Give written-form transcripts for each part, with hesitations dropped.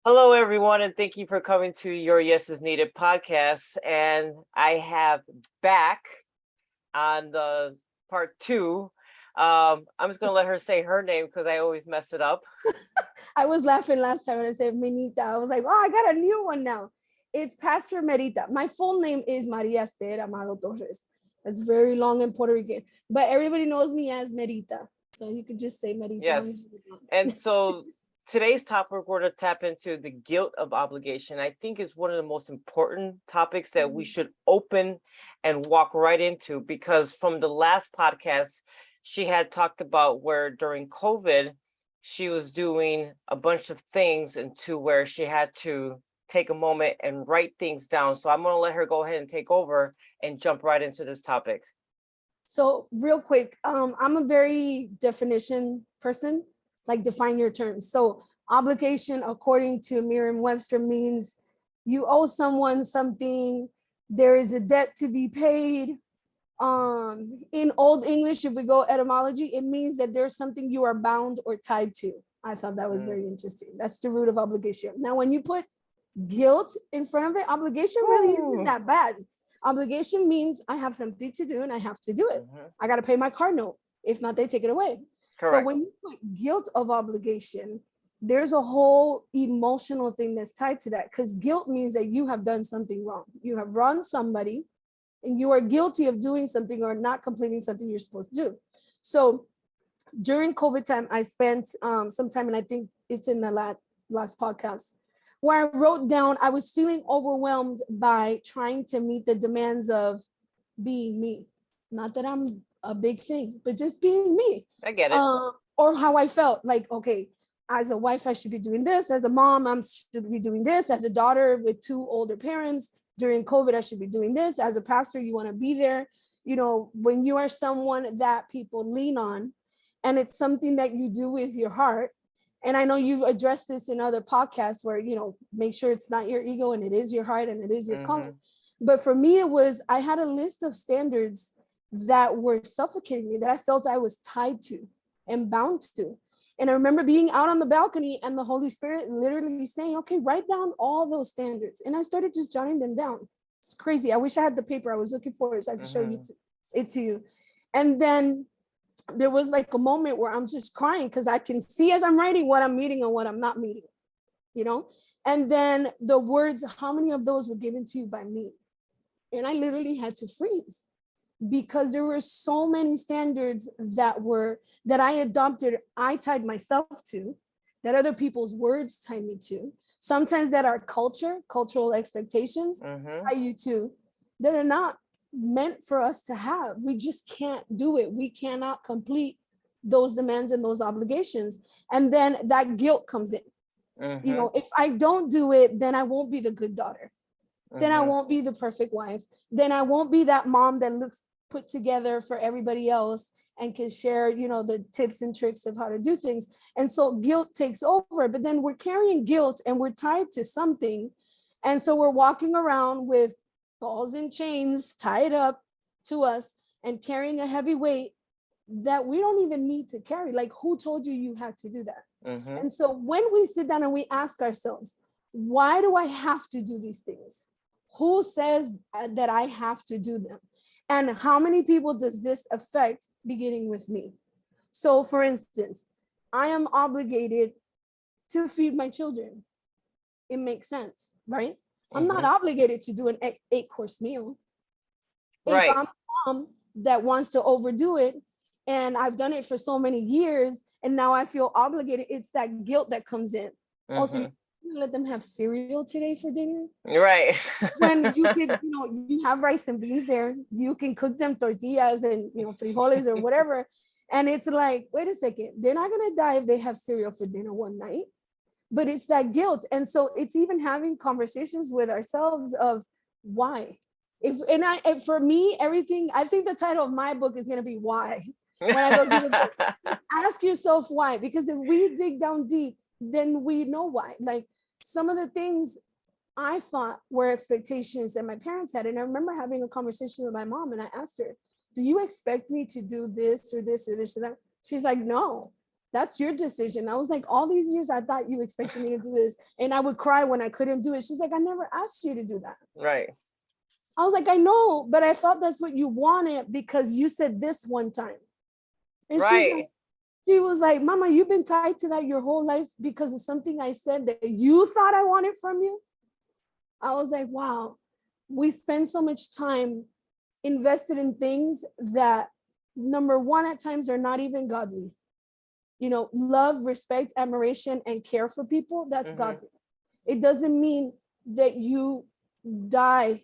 Hello, everyone, and thank you for coming to your Yes is Needed podcast. And I have back on the part two. I'm just going to let her say her name because I always mess it up. I was laughing last time when I said Minita. I was like, oh, I got a new one now. It's Pastor Merita. My full name is Maria Esther Amado Torres. That's very long in Puerto Rican, but everybody knows me as Merita. So you could just say Merita. Yes. And so today's topic, we're going to tap into the guilt of obligation. I think is one of the most important topics that we should open and walk right into, because from the last podcast, she had talked about where during COVID, she was doing a bunch of things into where she had to take a moment and write things down. So I'm going to let her go ahead and take over and jump right into this topic. So real quick, I'm a very definition person, like define your terms. So obligation, according to Merriam-Webster, means you owe someone something. There is a debt to be paid. In Old English, if we go etymology, it means that there's something you are bound or tied to. I thought that was very interesting. That's the root of obligation. Now, when you put guilt in front of it, obligation really isn't that bad. Obligation means I have something to do and I have to do it. I got to pay my car note. If not, they take it away. Correct. But when you put guilt of obligation, there's a whole emotional thing that's tied to that, because guilt means that you have done something wrong. You have wronged somebody and you are guilty of doing something or not completing something you're supposed to do. So during COVID time, I spent some time, and I think it's in the last podcast, where I wrote down, I was feeling overwhelmed by trying to meet the demands of being me. Not that I'm a big thing, but just being me. I get it. Or how I felt like, okay, as a wife, I should be doing this. As a mom, I should be doing this. As a daughter with two older parents, during COVID, I should be doing this. As a pastor, you want to be there. You know, when you are someone that people lean on, and it's something that you do with your heart. And I know you've addressed this in other podcasts where, you know, make sure it's not your ego and it is your heart and it is your calling. But for me, it was, I had a list of standards that were suffocating me, that I felt I was tied to and bound to. And I remember being out on the balcony and the Holy Spirit literally saying, okay, write down all those standards. And I started just jotting them down. It's crazy. I wish I had the paper I was looking for so I could show it to you. And then there was like a moment where I'm just crying because I can see as I'm writing what I'm meeting and what I'm not meeting, you know? And then the words, how many of those were given to you by me? And I literally had to freeze, because there were so many standards that I adopted, I tied myself to, that other people's words tied me to. Sometimes that our cultural expectations tie you to, that are not meant for us to have. We just can't do it. We cannot complete those demands and those obligations. And then that guilt comes in. You know, if I don't do it, then I won't be the good daughter. Then I won't be the perfect wife. Then I won't be that mom that looks put together for everybody else and can share, you know, the tips and tricks of how to do things. And so guilt takes over, but then we're carrying guilt and we're tied to something. And so we're walking around with balls and chains tied up to us and carrying a heavy weight that we don't even need to carry. Like, who told you you had to do that? And so when we sit down and we ask ourselves, why do I have to do these things? Who says that I have to do them? And how many people does this affect, beginning with me? So for instance, I am obligated to feed my children. It makes sense, right? I'm not obligated to do an 8-course meal. Right. If I'm a mom that wants to overdo it, and I've done it for so many years, and now I feel obligated, it's that guilt that comes in. Also, you let them have cereal today for dinner. Right. When you could, you know, you have rice and beans there, you can cook them tortillas and, you know, frijoles or whatever. And it's like, wait a second, they're not going to die if they have cereal for dinner one night. But it's that guilt. And so it's even having conversations with ourselves of why. For me, everything, I think the title of my book is going to be Why. When I go do the book, ask yourself why. Because if we dig down deep, then we know why. Like, some of the things I thought were expectations that my parents had. And I remember having a conversation with my mom, and I asked her, do you expect me to do this or this or this or that? She's like, no, that's your decision. I was like, all these years I thought you expected me to do this. And I would cry when I couldn't do it. She's like, I never asked you to do that. Right. I was like, I know, but I thought that's what you wanted because you said this one time. And Right. she was like, Mama, you've been tied to that your whole life because of something I said that you thought I wanted from you. I was like, wow, we spend so much time invested in things that, number one, at times are not even godly. You know, love, respect, admiration, and care for people, that's godly. It doesn't mean that you die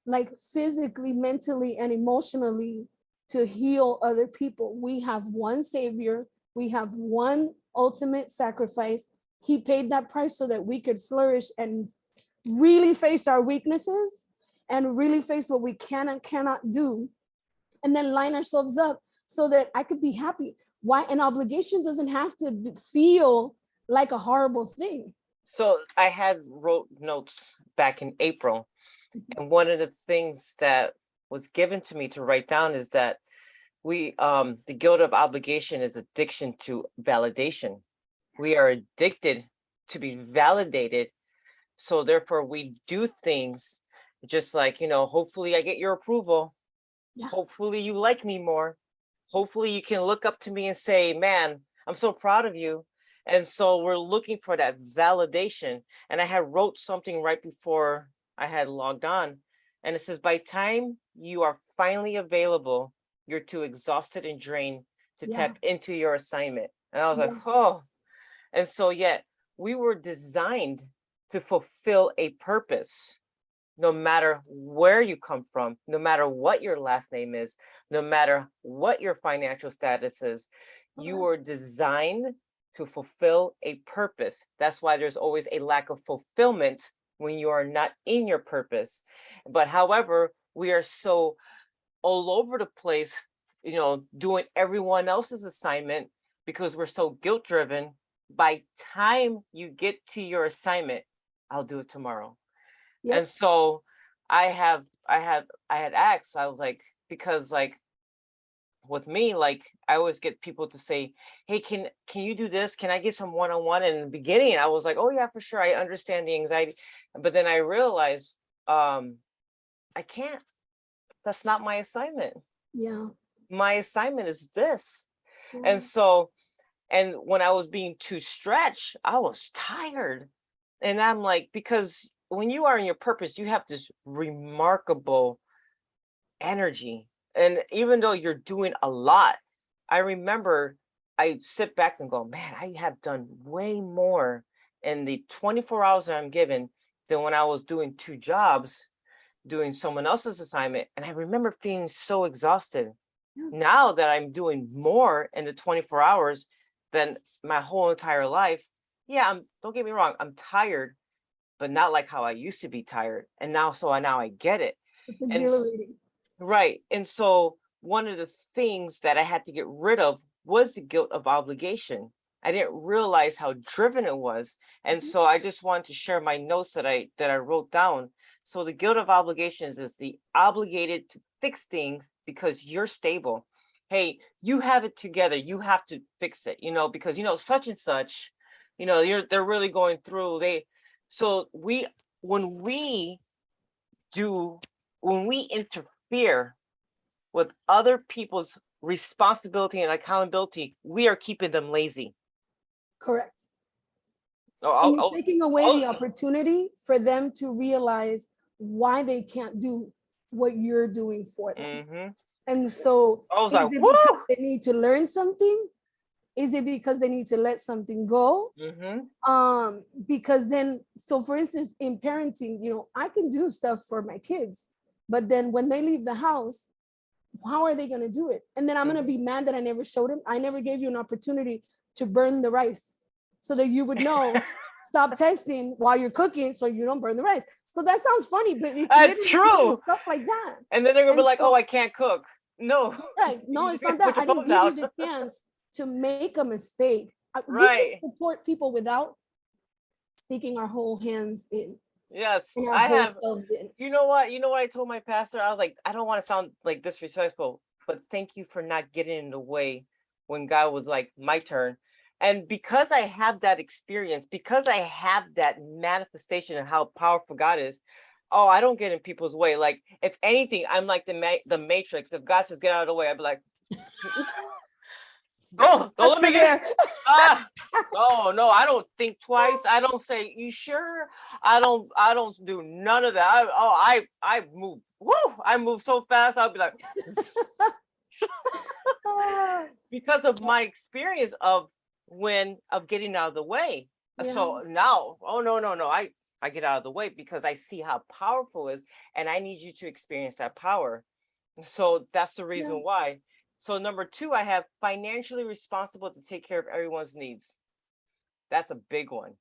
like physically, mentally, and emotionally to heal other people. We have one savior. We have one ultimate sacrifice. He paid that price so that we could flourish and really face our weaknesses and really face what we can and cannot do, and then line ourselves up so that I could be happy. Why an obligation doesn't have to feel like a horrible thing. So I had wrote notes back in April. And one of the things that was given to me to write down is that the guilt of obligation is addiction to validation. We are addicted to be validated. So therefore we do things just like, hopefully I get your approval. Yeah. Hopefully you like me more. Hopefully you can look up to me and say, man, I'm so proud of you. And so we're looking for that validation. And I had wrote something right before I had logged on, and it says, by time you are finally available, you're too exhausted and drained to tap into your assignment. And I was like, oh. And so yet we were designed to fulfill a purpose, no matter where you come from, no matter what your last name is, no matter what your financial status is. You were designed to fulfill a purpose. That's why there's always a lack of fulfillment when you are not in your purpose. But however, we are so all over the place, doing everyone else's assignment because we're so guilt driven. By time you get to your assignment, I'll do it tomorrow. Yep. And so I had asked, I was like, because like with me, like I always get people to say, hey, can you do this? Can I get some one-on-one? And in the beginning, I was like, oh yeah, for sure. I understand the anxiety. But then I realized I can't. That's not my assignment. Yeah. My assignment is this. Yeah. And so, and when I was being too stretched, I was tired. And I'm like, because when you are in your purpose, you have this remarkable energy. And even though you're doing a lot, I remember I sit back and go, man, I have done way more in the 24 hours that I'm given than when I was doing 2 jobs, doing someone else's assignment. And I remember feeling so exhausted. Yeah. Now that I'm doing more in the 24 hours than my whole entire life, yeah, don't get me wrong, I'm tired, but not like how I used to be tired. And now I get it. It's exhilarating. Right. And so one of the things that I had to get rid of was the guilt of obligation. I didn't realize how driven it was. And so I just wanted to share my notes that I wrote down. So the guilt of obligations is the obligated to fix things because you're stable. Hey, you have it together. You have to fix it, because, such and such, they're really going through. When we interfere with other people's responsibility and accountability, we are keeping them lazy. Correct. And you're taking away the opportunity for them to realize why they can't do what you're doing for them. Mm-hmm. And so is it because they need to learn something? Is it because they need to let something go? Mm-hmm. Because then, so for instance, in parenting, I can do stuff for my kids, but then when they leave the house, how are they going to do it? And then I'm going to be mad that I never showed them. I never gave you an opportunity to burn the rice so that you would know, stop texting while you're cooking so you don't burn the rice. So that sounds funny, but it's true. Stuff like that. And then they're going to be like, oh, I can't cook. No. Right. No, it's not that. I didn't give you the chance to make a mistake. Right. We can support people without sticking our whole hands in. Yes, I have. You know what I told my pastor? I was like, I don't want to sound like disrespectful, but thank you for not getting in the way when God was like, my turn. And because I have that experience, because I have that manifestation of how powerful God is, oh, I don't get in people's way. Like, if anything, I'm like the Matrix. If God says get out of the way, I'd be like, oh, don't That's let me for get. there. Oh no, I don't think twice. I don't say, you sure? I don't do none of that. I move. Woo! I move so fast. I'll be like, because of my experience of getting out of the way. Yeah. So now, oh no, I get out of the way because I see how powerful it is, and I need you to experience that power. So that's the reason Yeah. why. So number two, I have financially responsible to take care of everyone's needs. That's a big one.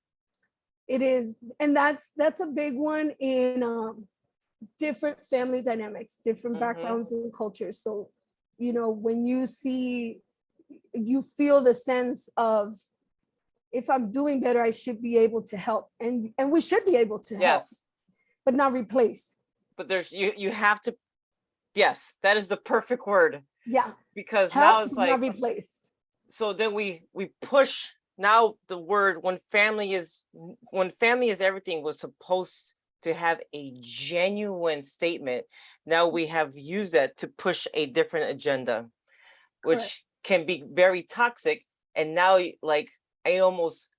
It is, and that's a big one in different family dynamics, different Mm-hmm. backgrounds and cultures. So, when you feel the sense of, if I'm doing better, I should be able to help, and we should be able to help, Yes, but not replace. but there's you have to. Yes, that is the perfect word, Yeah, because help, now it's but not like, replace. so then we push. Now the word, when family is everything, was supposed to have a genuine statement. Now we have used that to push a different agenda, Correct. which can be very toxic. And now, like, I'm almost,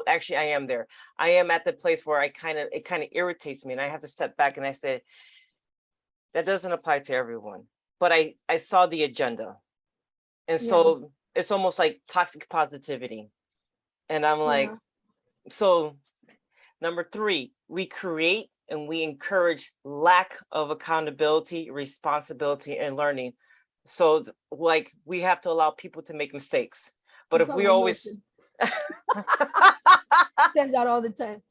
actually, I am there. I am at the place where it kind of irritates me, and I have to step back and I say, that doesn't apply to everyone. But I saw the agenda. And Yeah, so it's almost like toxic positivity. And I'm like, yeah, so number three, we create and we encourage lack of accountability, responsibility, and learning. So like, we have to allow people to make mistakes. But you if sound we like always Milton. Says that all the time.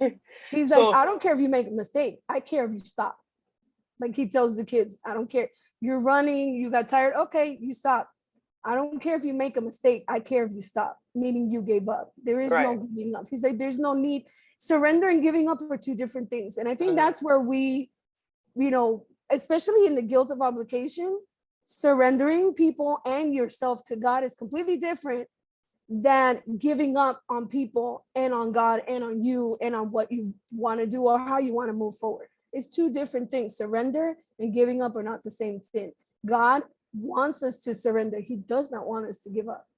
He's like, so I don't care if you make a mistake, I care if you stop. Like he tells the kids, I don't care. You're running, you got tired. Okay, you stop. I don't care if you make a mistake. I care if you stop, meaning you gave up. There is no right. giving up. He's like, there's no need. Surrender and giving up are two different things. And I think Mhm. that's where we, especially in the guilt of obligation, surrendering people and yourself to God is completely different than giving up on people and on God and on you and on what you want to do or how you want to move forward. It's two different things. Surrender and giving up are not the same thing. God wants us to surrender. He does not want us to give up.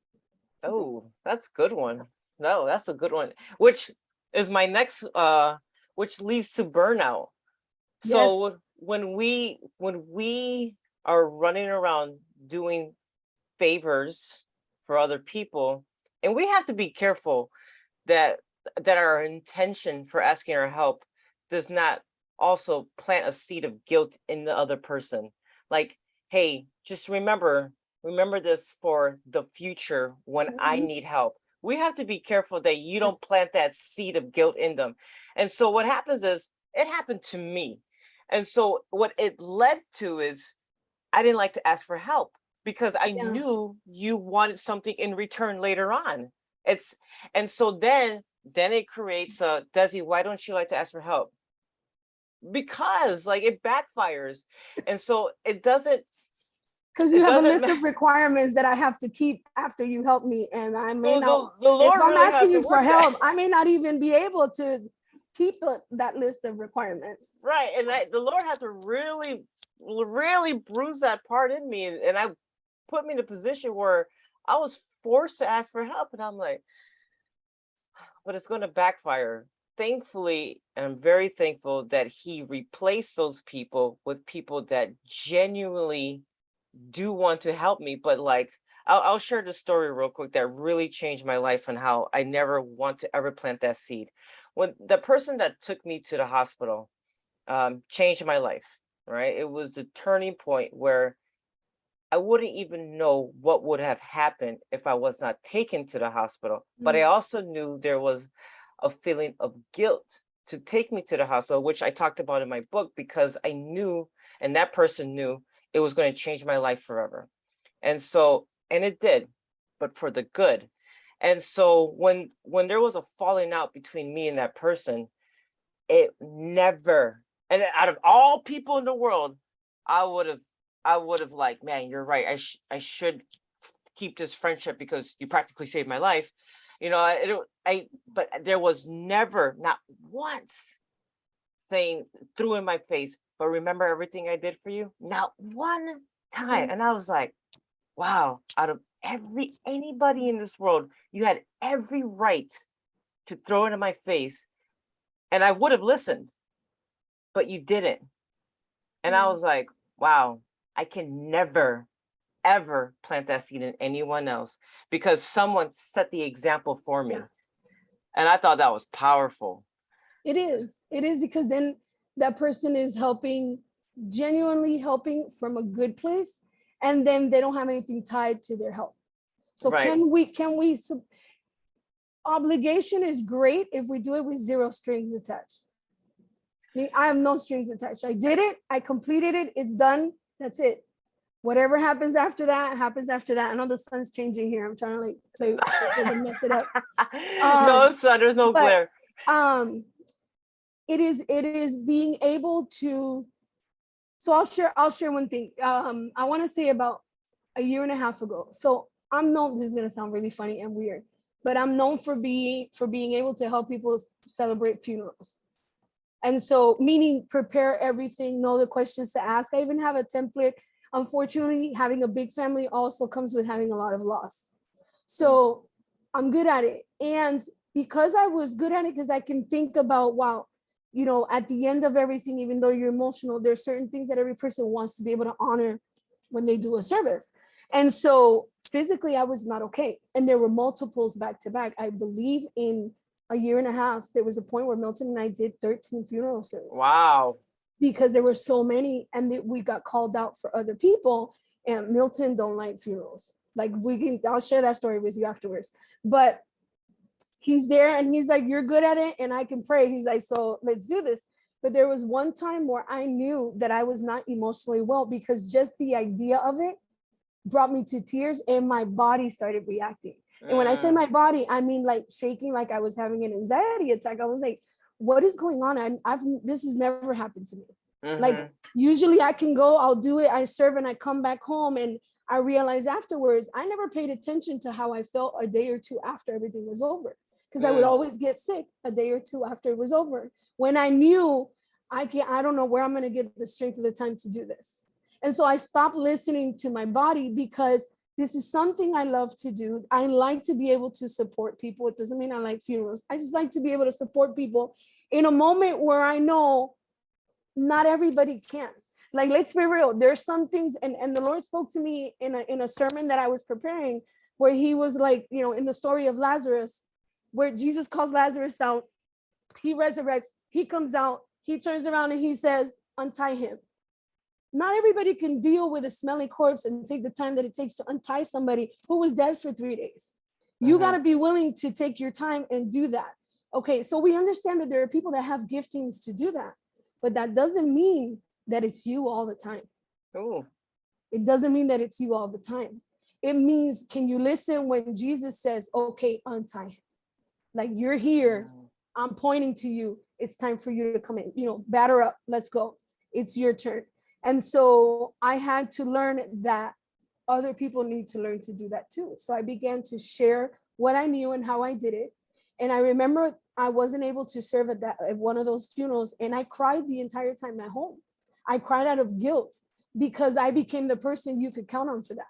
Oh, that's a good one. No, that's a good one. Which is my next which leads to burnout. Yes. So when we are running around doing favors for other people, and we have to be careful that our intention for asking our help does not also plant a seed of guilt in the other person. Like, hey, just remember this for the future when I Mhm. need help. We have to be careful that you Yes. don't plant that seed of guilt in them. And so what happens is, it happened to me. And so what it led to is, I didn't like to ask for help because I Yeah. knew you wanted something in return later on. It's and so then it creates a, Desi, why don't you like to ask for help? Because like, it backfires. And so Because you it have a doesn't list matter. of requirements that I have to keep after you help me. And I may So not, the if Lord I'm really has asking to you for work that. help, I may not even be able to keep that list of requirements. Right. And the Lord had to really, really bruise that part in me, and I put me in a position where I was forced to ask for help. And I'm like, but it's going to backfire. Thankfully, and I'm very thankful that he replaced those people with people that genuinely do want to help me. But like, I'll share the story real quick that really changed my life and how I never want to ever plant that seed. When the person that took me to the hospital changed my life, right? It was the turning point where I wouldn't even know what would have happened if I was not taken to the hospital. But I Mm. also knew there was a feeling of guilt to take me to the hospital, which I talked about in my book, because I knew, and that person knew, it was going to change my life forever. And so, and it did, but for the good. And so when there was a falling out between me and that person, it never, and out of all people in the world, I would have, like, man, you're right. I should keep this friendship because you practically saved my life. You know, but there was never, not once, saying, threw in my face, but remember everything I did for you? Not one time. And I was like, wow, out of anybody in this world, you had every right to throw it in my face, and I would have listened, but you didn't. And I was like, wow, I can never, ever plant that seed in anyone else because someone set the example for me. Yeah. And I thought that was powerful. It is because then that person is helping, genuinely helping from a good place, and then they don't have anything tied to their help. So Right. can we obligation is great if we do it with zero strings attached. I mean, I have no strings attached. I did it, I completed it, it's done, that's it. Whatever happens after that happens after that. I know the sun's changing here. I'm trying to like play and mess it up. No sun, there's no glare. It is being able to. So I'll share one thing. I want to say about a year and a half ago. So I'm known. This is gonna sound really funny and weird, but I'm known for being able to help people celebrate funerals. And so, meaning prepare everything, know the questions to ask. I even have a template. Unfortunately, having a big family also comes with having a lot of loss. So I'm good at it. And because I was good at it, because I can think about, wow, you know, at the end of everything, even though you're emotional, there's certain things that every person wants to be able to honor when they do a service. And so physically, I was not okay. And there were multiples back to back. I believe in a year and a half, there was a point where Milton and I did 13 funeral services. Wow. Because there were so many, and we got called out for other people, and Milton don't like funerals. Like I'll share that story with you afterwards. But he's there and he's like, you're good at it and I can pray. He's like, so let's do this. But there was one time where I knew that I was not emotionally well because just the idea of it brought me to tears and my body started reacting. And when I say my body, I mean like shaking, like I was having an anxiety attack. I was like, what is going on? This has never happened to me. Like usually I can go, I'll do it, I serve and I come back home and I realized afterwards, I never paid attention to how I felt a day or two after everything was over. Because I would always get sick a day or two after it was over. When I knew I don't know where I'm going to get the strength of the time to do this. And so I stopped listening to my body because this is something I love to do. I like to be able to support people. It doesn't mean I like funerals. I just like to be able to support people in a moment where I know not everybody can. Like, let's be real. There's some things, and the Lord spoke to me in a sermon that I was preparing, where he was like, you know, in the story of Lazarus, where Jesus calls Lazarus out, he resurrects, he comes out, he turns around and he says, untie him. Not everybody can deal with a smelly corpse and take the time that it takes to untie somebody who was dead for 3 days. You got to be willing to take your time and do that. Okay, so we understand that there are people that have giftings to do that, but that doesn't mean that it's you all the time. Ooh. It doesn't mean that it's you all the time. It means, can you listen when Jesus says, okay, untie him? Like, you're here, I'm pointing to you, it's time for you to come in, you know, batter up, let's go, it's your turn. And so I had to learn that other people need to learn to do that too. So I began to share what I knew and how I did it. And I remember I wasn't able to serve at one of those funerals, and I cried the entire time at home. I cried out of guilt because I became the person you could count on for that.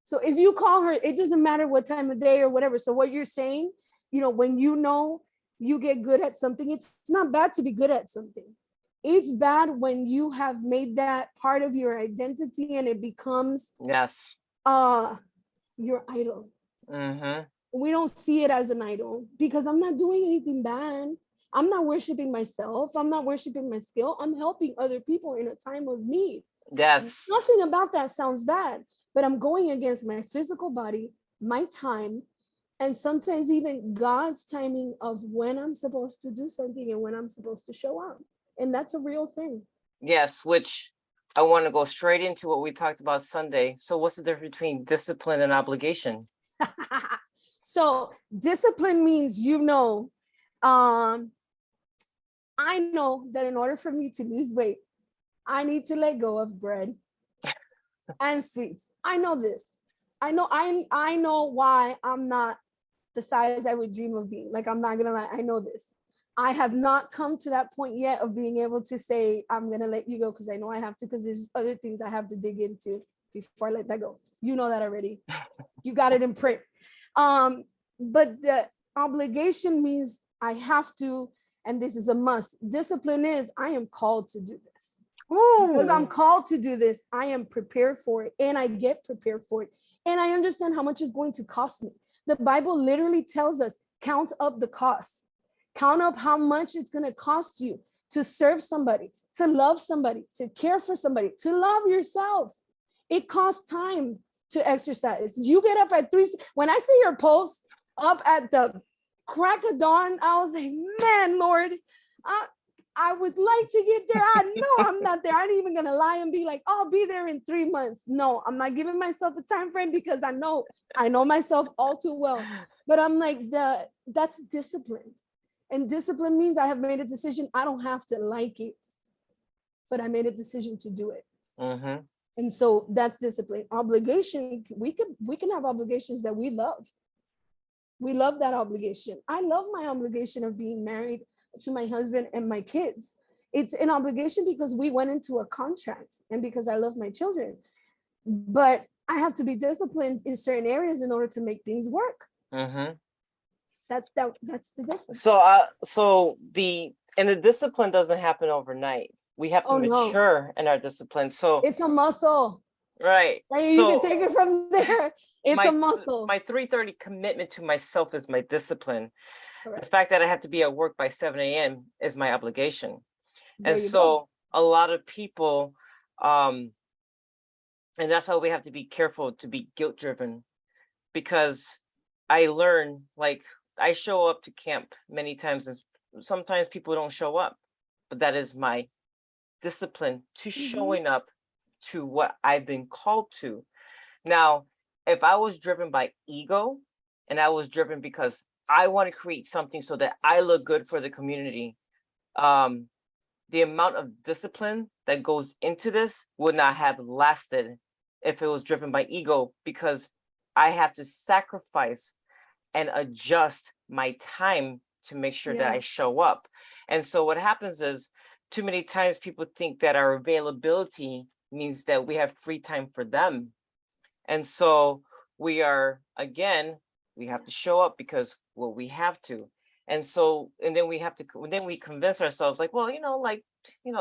So if you call her, it doesn't matter what time of day or whatever. So what you're saying, you know you get good at something, it's not bad to be good at something. It's bad when you have made that part of your identity and it becomes your idol. We don't see it as an idol because I'm not doing anything bad. I'm not worshiping myself. I'm not worshiping my skill. I'm helping other people in a time of need. Yes. Nothing about that sounds bad, but I'm going against my physical body, my time, and sometimes even God's timing of when I'm supposed to do something and when I'm supposed to show up. And that's a real thing. Yes, which I want to go straight into what we talked about Sunday. So what's the difference between discipline and obligation? So discipline means, I know that in order for me to lose weight, I need to let go of bread and sweets. I know this. I know why I'm not the size I would dream of being. Like, I'm not gonna lie, I know this. I have not come to that point yet of being able to say I'm gonna let you go, because I know I have to, because there's other things I have to dig into before I let that go. You know that already. You got it in print. But the obligation means I have to, and this is a must. Discipline is I am called to do this. Because I'm called to do this, I am prepared for it, and I get prepared for it. And I understand how much it's going to cost me. The Bible literally tells us, count up the costs. Count up how much it's going to cost you to serve somebody, to love somebody, to care for somebody, to love yourself. It costs time to exercise. You get up at 3. When I see your post up at the crack of dawn, I was like, man, Lord, I would like to get there. I know I'm not there. I ain't even gonna lie and be like, I'll be there in 3 months. No, I'm not giving myself a time frame, because I know myself all too well. But I'm like, that's discipline. And discipline means I have made a decision. I don't have to like it, but I made a decision to do it. Mm-hmm. And so that's discipline. Obligation, we can have obligations that we love. We love that obligation. I love my obligation of being married to my husband and my kids. It's an obligation because we went into a contract and because I love my children. But I have to be disciplined in certain areas in order to make things work. Mm-hmm. That's the difference. So the discipline doesn't happen overnight. We have to mature in our discipline. So it's a muscle. Right. Like, you can take it from there. It's a muscle. My 3:30 commitment to myself is my discipline. Correct. The fact that I have to be at work by 7 a.m. is my obligation. And so a lot of people, and that's why we have to be careful to be guilt driven, because I learn, like, I show up to camp many times and sometimes people don't show up, but that is my discipline to showing up to what I've been called to. Now, if I was driven by ego and I was driven because I want to create something so that I look good for the community, the amount of discipline that goes into this would not have lasted if it was driven by ego, because I have to sacrifice and adjust my time to make sure that I show up. And so what happens is, too many times people think that our availability means that we have free time for them. And so we have to show up because, well, we have to. And so, and then we convince ourselves, like, well,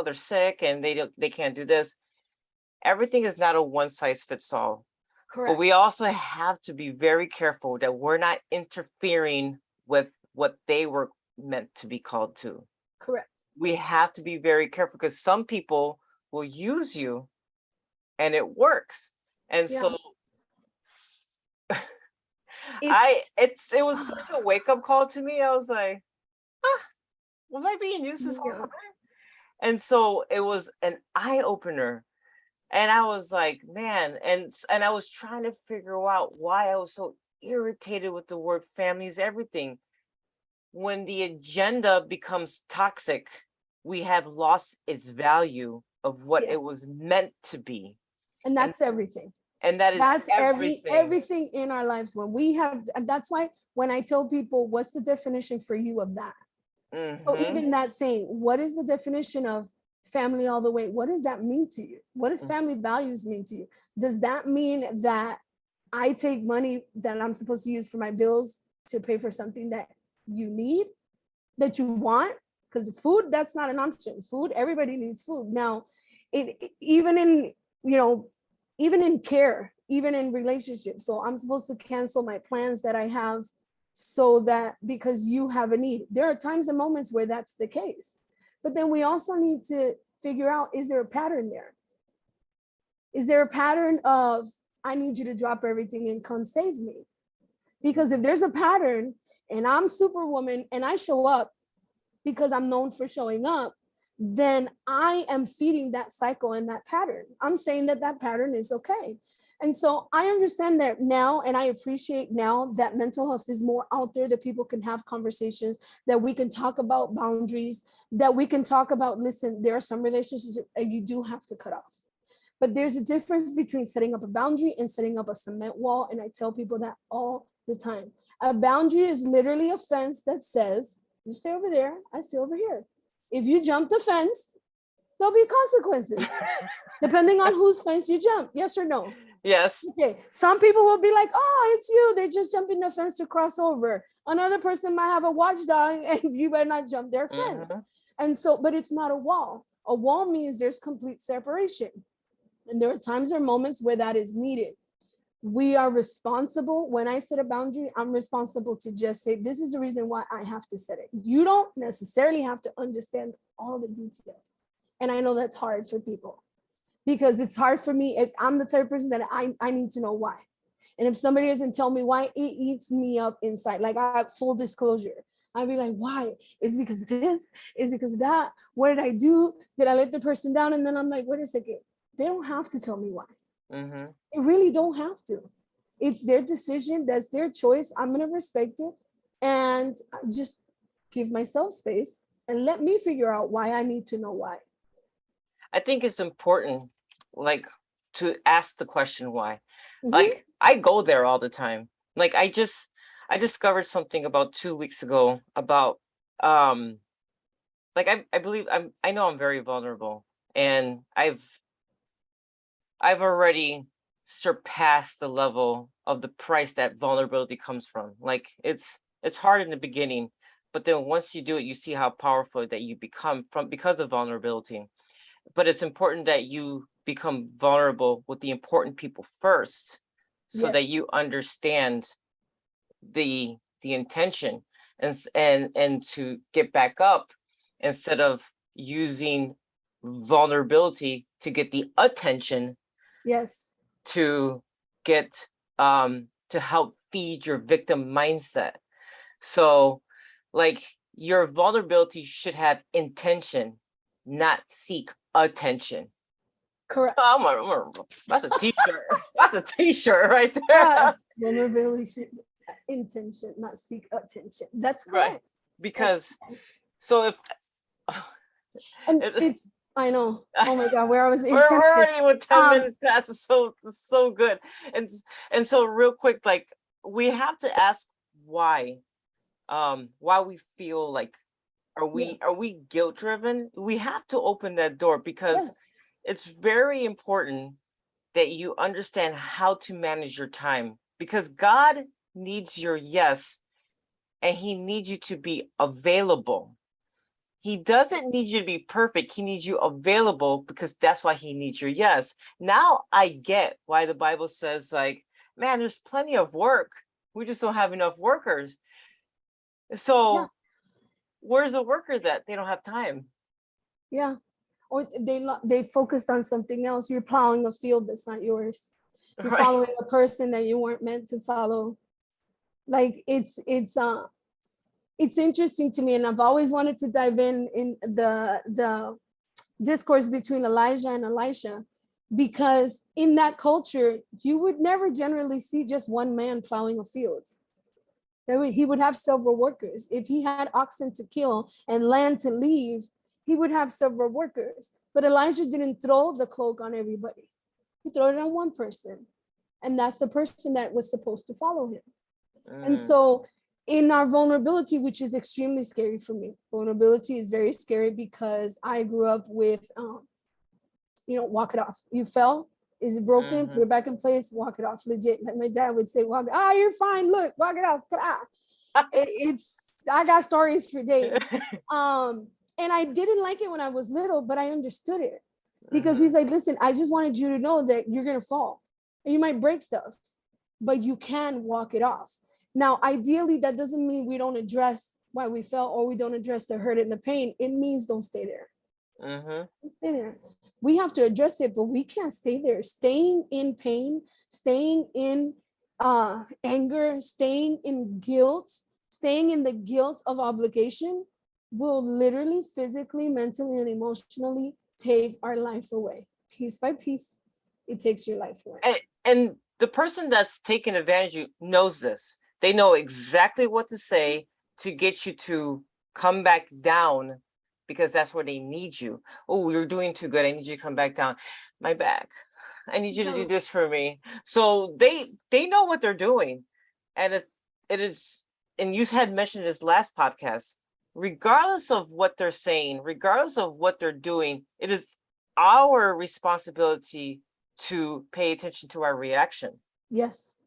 they're sick and they can't do this. Everything is not a one size fits all. Correct. But we also have to be very careful that we're not interfering with what they were meant to be called to. Correct. We have to be very careful, because some people will use you and it works. And so it was such a wake-up call to me. I was like, was I being used this whole time? And so it was an eye-opener. And I was like, man, and I was trying to figure out why I was so irritated with the word family is everything. When the agenda becomes toxic, we have lost its value of what it was meant to be. And that's everything. And that's everything in our lives. When we have, and that's why when I tell people, what's the definition for you of that? So even that saying, what is the definition of family all the way? What does that mean to you? What does family values mean to you? Does that mean that I take money that I'm supposed to use for my bills to pay for something that you need, that you want? Because food, that's not an option. Food, everybody needs food. Now, even in care, even in relationships. So I'm supposed to cancel my plans that I have so that because you have a need. There are times and moments where that's the case. But then we also need to figure out, is there a pattern there? Is there a pattern of, I need you to drop everything and come save me? Because if there's a pattern and I'm Superwoman and I show up because I'm known for showing up, then I am feeding that cycle and that pattern. I'm saying that pattern is okay. And so I understand that now, and I appreciate now that mental health is more out there, that people can have conversations, that we can talk about boundaries, that we can talk about, listen, there are some relationships that you do have to cut off. But there's a difference between setting up a boundary and setting up a cement wall. And I tell people that all the time. A boundary is literally a fence that says, you stay over there, I stay over here. If you jump the fence, there'll be consequences, depending on whose fence you jump. Yes or no? Yes. Okay. Some people will be like, oh, it's you. They're just jumping the fence to cross over. Another person might have a watchdog and you better not jump their fence. Mhm. And so, but it's not a wall. A wall means there's complete separation. And there are times or moments where that is needed. We are responsible. When I set a boundary, I'm responsible to just say, this is the reason why I have to set it. You don't necessarily have to understand all the details. And I know that's hard for people because it's hard for me. I'm the type of person that I need to know why. And if somebody doesn't tell me why, it eats me up inside. Like I have full disclosure. I'd be like, why? Is it because of this? Is it because of that? What did I do? Did I let the person down? And then I'm like, wait a second. They don't have to tell me why. Mm-hmm. They really don't have to. It's their decision. That's their choice. I'm going to respect it and just give myself space and let me figure out why I need to know why. I think it's important, like, to ask the question why. Mhm. Like, I go there all the time. Like, I discovered something about 2 weeks ago about, like, I believe I know I'm very vulnerable, and I've already surpassed the level of the price that vulnerability comes from. Like, it's hard in the beginning, but then once you do it, you see how powerful that you become because of vulnerability. But it's important that you become vulnerable with the important people first, so that Yes. you understand the intention and to get back up instead of using vulnerability to get the attention Yes. to get to help feed your victim mindset. So, like, your vulnerability should have intention, not seek attention. Correct. That's a t-shirt. That's a t-shirt right there. Yeah. Vulnerability, intention, not seek attention. That's correct. Right. Because so if And it- it's, I know. Oh my God, where I was we're already with 10 minutes past, it's so good. And so real quick, like, we have to ask why we feel like, are we guilt driven? We have to open that door, because Yes. it's very important that you understand how to manage your time, because God needs your yes, and he needs you to be available. He doesn't need you to be perfect. He needs you available, because that's why he needs your yes. Now I get why the Bible says, like, man, there's plenty of work. We just don't have enough workers. So Yeah. where's the workers at? They don't have time. Yeah. Or they focused on something else. You're plowing a field that's not yours. You're Right. following a person that you weren't meant to follow. Like it's interesting to me, and I've always wanted to dive in the discourse between Elijah and Elisha, because in that culture you would never generally see just one man plowing a field. He would have several workers. If he had oxen to kill and land to leave, he would have several workers. But Elijah didn't throw the cloak on everybody. He threw it on one person, and that's the person that was supposed to follow him. And so in our vulnerability, which is extremely scary for me, vulnerability is very scary, because I grew up with, walk it off. You fell, is it broken? Put it back in place, walk it off. Legit. Like my dad would say, you're fine. Look, walk it off. I got stories for days. And I didn't like it when I was little, but I understood it, because he's like, listen, I just wanted you to know that you're going to fall and you might break stuff, but you can walk it off. Now, ideally, that doesn't mean we don't address why we fell, or we don't address the hurt and the pain. It means don't stay there. Don't stay there. We have to address it, but we can't stay there. Staying in pain, staying in anger, staying in guilt, staying in the guilt of obligation will literally, physically, mentally, and emotionally take our life away. Piece by piece, it takes your life away. And the person that's taking advantage of you knows this. They know exactly what to say to get you to come back down, because that's where they need you. Oh, you're doing too good. I need you to come back down. My back. I need you to do No. this for me. So they know what they're doing. And it is, and you had mentioned this last podcast, regardless of what they're saying, regardless of what they're doing, it is our responsibility to pay attention to our reaction. Yes,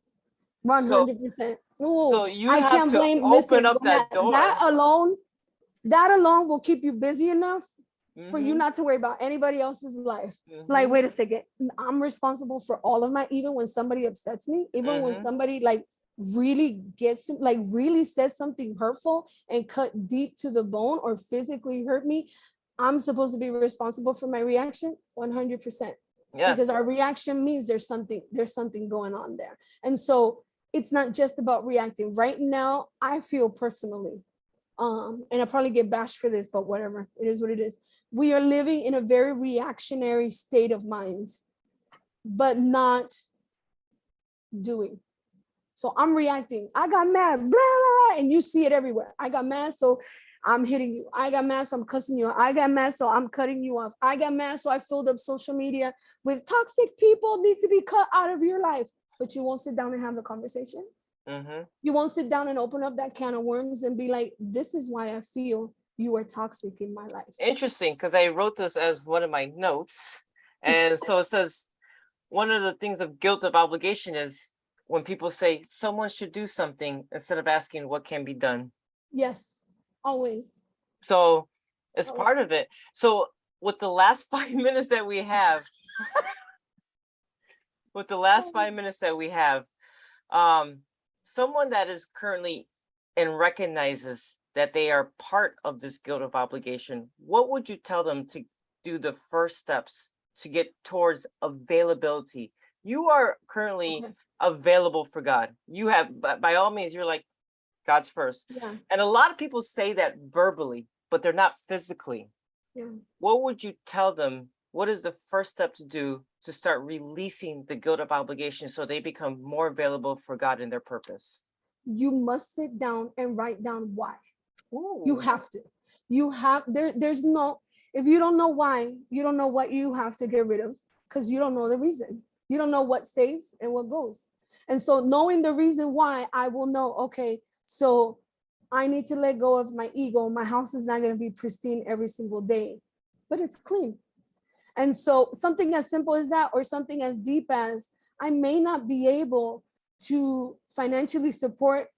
So 100%. so Oh, you I have can't to blame. open Listen, up when that door. that alone will keep you busy enough for you Mm-hmm. not to worry about anybody else's life. Like, Mm-hmm. wait a second, I'm responsible for all of my, even when somebody upsets me, even when Mm-hmm. somebody like really like really says something hurtful and cut deep to the bone or physically hurt me, I'm supposed to be responsible for my reaction 100%, because Yes. our reaction means there's something going on there. And so it's not just about reacting. Right now, I feel personally, and I probably get bashed for this, but whatever, it is what it is. We are living in a very reactionary state of mind, but not doing. So I'm reacting. I got mad, blah, blah, blah, and you see it everywhere. I got mad, so I'm hitting you. I got mad, so I'm cussing you. I got mad, so I'm cutting you off. I got mad, so I filled up social media with toxic people need to be cut out of your life. But you won't sit down and have the conversation. Mm-hmm. You won't sit down and open up that can of worms and be like, this is why I feel you are toxic in my life. Interesting, because I wrote this as one of my notes. And so it says, one of the things of guilt of obligation is when people say someone should do something instead of asking what can be done. Yes, always. So it's Always. part of it. So with the last 5 minutes that we have, someone that is currently and recognizes that they are part of this guilt of obligation, what would you tell them to do the first steps to get towards availability? You are currently Okay. available for God. You have, by all means, you're like, God's first. Yeah. And a lot of people say that verbally, but they're not physically. Yeah. What would you tell them? What is the first step to do to start releasing the guilt of obligation so they become more available for God and their purpose? You must sit down and write down why. Ooh. You have to. You have there's no, if you don't know why, you don't know what you have to get rid of, because you don't know the reason. You don't know what stays and what goes. And so knowing the reason why, I will know, okay, so I need to let go of my ego. My house is not going to be pristine every single day, but it's clean. And so something as simple as that, or something as deep as I may not be able to financially support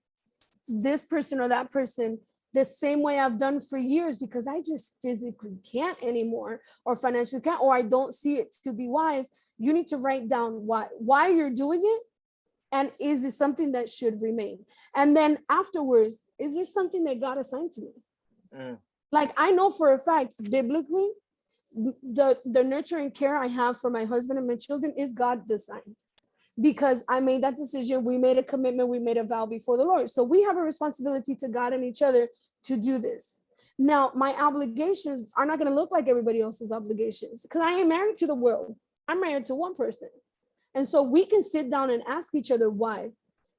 this person or that person the same way I've done for years, because I just physically can't anymore, or financially can't, or I don't see it to be wise. You need to write down why you're doing it, and is this something that should remain? And then afterwards, is there something that God assigned to me? Like, I know for a fact, biblically, the nurture and care I have for my husband and my children is God designed, because I made that decision. We made a commitment, we made a vow before the Lord. So we have a responsibility to God and each other to do this. Now, my obligations are not going to look like everybody else's obligations, because I ain't married to the world. I'm married to one person. And so we can sit down and ask each other why.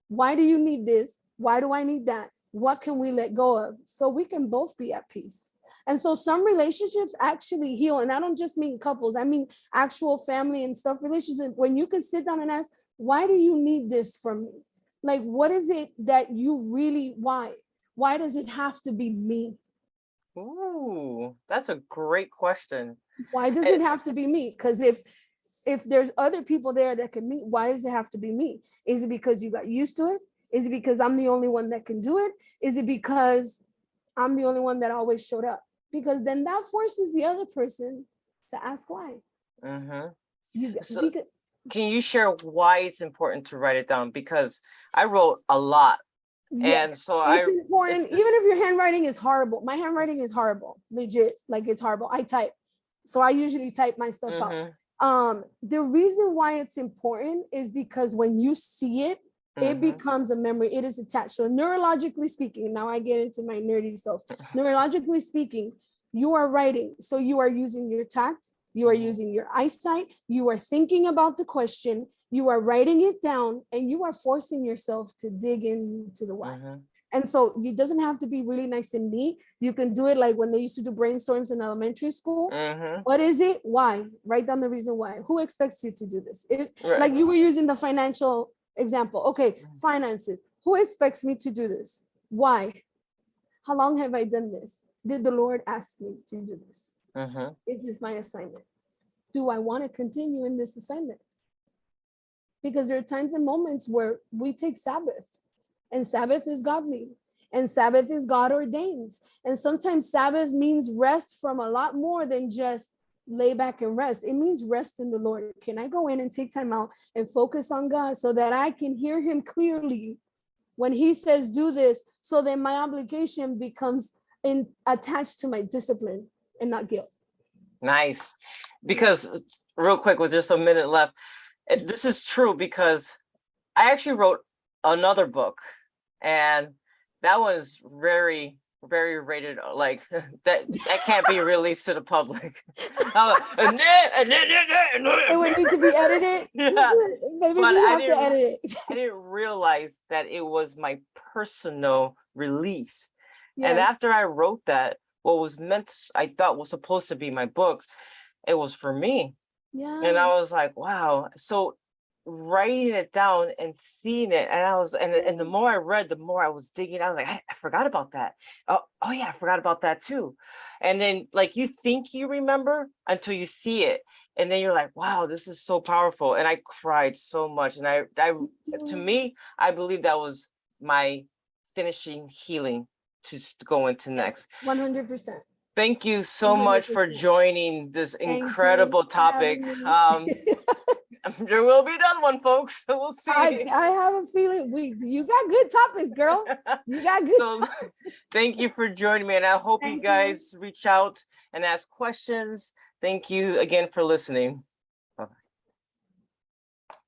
Why do you need this? Why do I need that? What can we let go of? So we can both be at peace. And so some relationships actually heal. And I don't just mean couples, I mean actual family and stuff relationships. When you can sit down and ask, why do you need this from me? Like, what is it that you really, why does it have to be me? Ooh, that's a great question. Why does it have to be me? Because if there's other people there that can meet, why does it have to be me? Is it because you got used to it? Is it because I'm the only one that can do it? Is it because I'm the only one that always showed up? Because then that forces the other person to ask why. So, can you share why it's important to write it down? Because I wrote a lot. Yes, and so it's important. Even if your handwriting is horrible, my handwriting is horrible, legit, like it's horrible. I type, so I usually type my stuff out. The reason why it's important is because when you see it, it becomes a memory. It is attached. So neurologically speaking, now I get into my nerdy self. Neurologically speaking, you are writing, so you are using your tact, you are using your eyesight, you are thinking about the question, you are writing it down, and you are forcing yourself to dig into the why. And so it doesn't have to be really nice and neat. You can do it like when they used to do brainstorms in elementary school. What is it? Why? Write down the reason why. Who expects you to do this? Like you were using the financial example. Okay, finances. Who expects me to do this? Why? How long have I done this? Did the Lord ask me to do this? Is this my assignment? Do I want to continue in this assignment? Because there are times and moments where we take Sabbath, and Sabbath is godly, and Sabbath is God ordained. And sometimes Sabbath means rest from a lot more than just lay back and rest. It means rest in the Lord. Can I go in and take time out and focus on God so that I can hear him clearly when he says do this, so that my obligation becomes attached to my discipline and not guilt. Nice. Because real quick, with just a minute left, this is true because I actually wrote another book, and that was very, very rated, like that can't be released to the public. It would need to be edited. Yeah. Maybe But we have to edit it. I didn't realize that it was my personal release. And Yes. after I wrote that, what was meant, I thought was supposed to be my books, it was for me. Yeah. And I was like, wow. So writing it down and seeing it, and I was, and the more I read, the more I was digging. I was like, I forgot about that. Oh yeah, I forgot about that too. And then like you think you remember until you see it, and then you're like, wow, this is so powerful. And I cried so much. And I to me, I believe that was my finishing healing to go into next. 100%. Thank you so much for 100%. joining this Thank incredible you for having topic. me. There will be another one, folks. We'll see. I have a feeling you got good topics, girl. You got good topics. Thank you for joining me, and I hope you guys reach out and ask questions. Thank you again for listening.